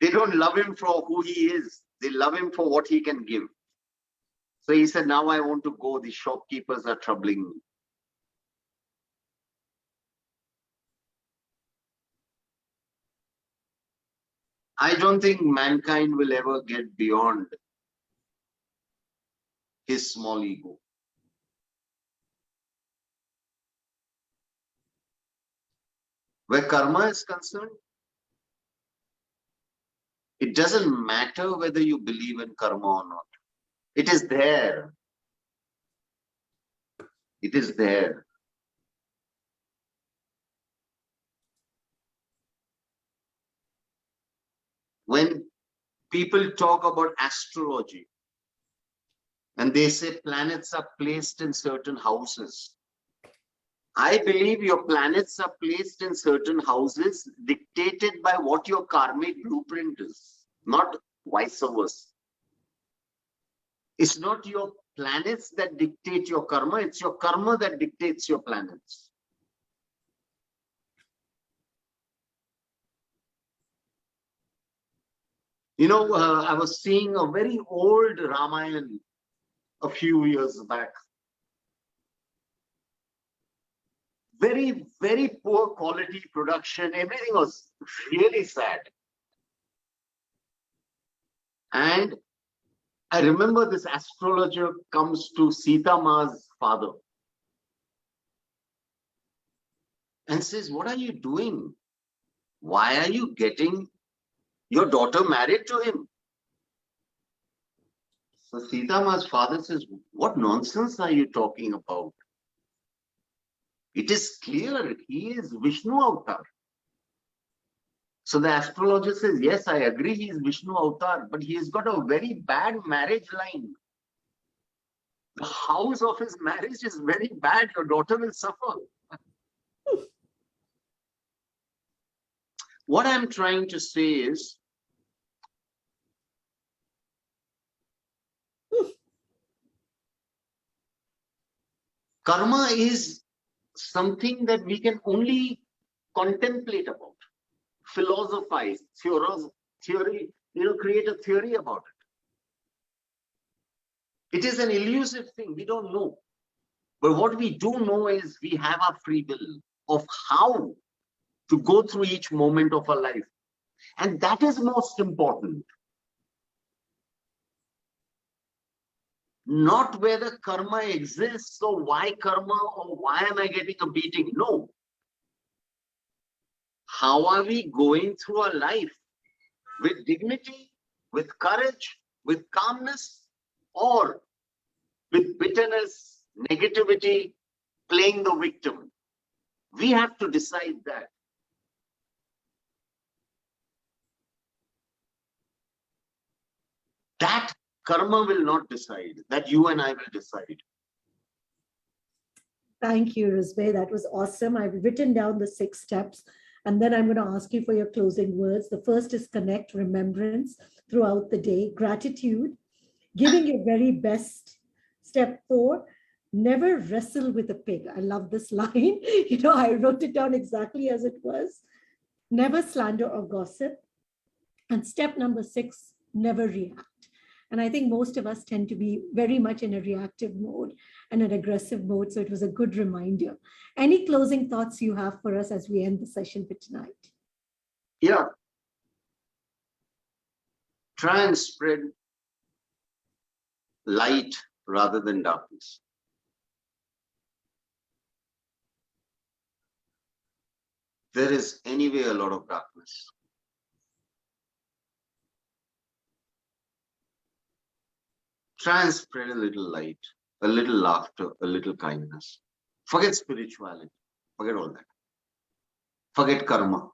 They don't love him for who he is. They love him for what he can give. So he said, now I want to go. These shopkeepers are troubling me. I don't think mankind will ever get beyond his small ego. Where karma is concerned, it doesn't matter whether you believe in karma or not. It is there. It is there. When people talk about astrology and they say planets are placed in certain houses, I believe your planets are placed in certain houses dictated by what your karmic blueprint is, not vice versa. It's not your planets that dictate your karma, it's your karma that dictates your planets. You know, I was seeing a very old Ramayana a few years back. Very, very poor quality production. Everything was really sad. And I remember this astrologer comes to Sita Ma's father and says, what are you doing? Why are you getting your daughter married to him? So Sita Ma's father says, what nonsense are you talking about? It is clear he is Vishnu Avatar. So the astrologer says, yes, I agree he is Vishnu Avatar, but he has got a very bad marriage line. The house of his marriage is very bad. Your daughter will suffer. What I'm trying to say is, karma is something that we can only contemplate about. philosophize, theory, create a theory about it. It is an elusive thing. We don't know. But what we do know is we have our free will of how to go through each moment of our life. And that is most important. Not whether karma exists or why karma or why am I getting a beating. No. How are we going through our life? With dignity, with courage, with calmness, or with bitterness, negativity, playing the victim? We have to decide that. That karma will not decide. That you and I will decide. Thank you, Ruzbeh. That was awesome. I've written down the 6 steps, and then I'm going to ask you for your closing words. The first is connect, remembrance throughout the day, gratitude, giving your very best. Step 4, never wrestle with a pig. I love this line. I wrote it down exactly as it was. Never slander or gossip. And step number 6, never react. And I think most of us tend to be very much in a reactive mode and an aggressive mode. So it was a good reminder. Any closing thoughts you have for us as we end the session for tonight? Yeah. Try and spread light rather than darkness. There is anyway a lot of darkness. Try and spread a little light, a little laughter, a little kindness. Forget spirituality. Forget all that. Forget karma.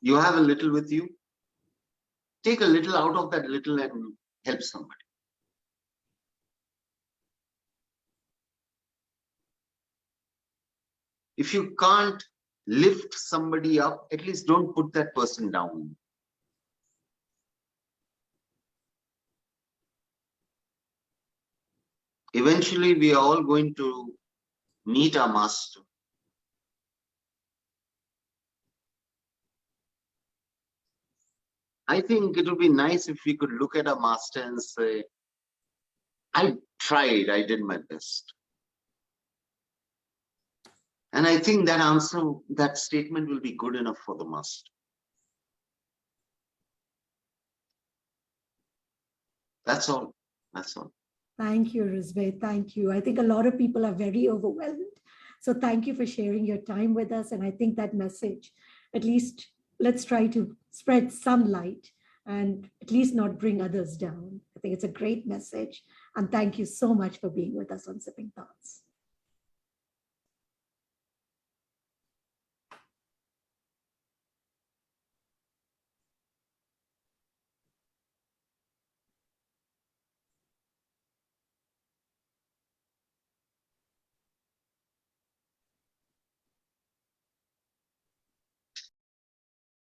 You have a little with you. Take a little out of that little and help somebody. If you can't lift somebody up, at least don't put that person down. Eventually, we are all going to meet our master. I think it would be nice if we could look at our master and say, I tried, I did my best. And I think that answer, that statement will be good enough for the master. That's all. That's all. Thank you, Ruzbeh. Thank you. I think a lot of people are very overwhelmed. So thank you for sharing your time with us. And I think that message, at least let's try to spread some light and at least not bring others down. I think it's a great message. And thank you so much for being with us on Sipping Thoughts.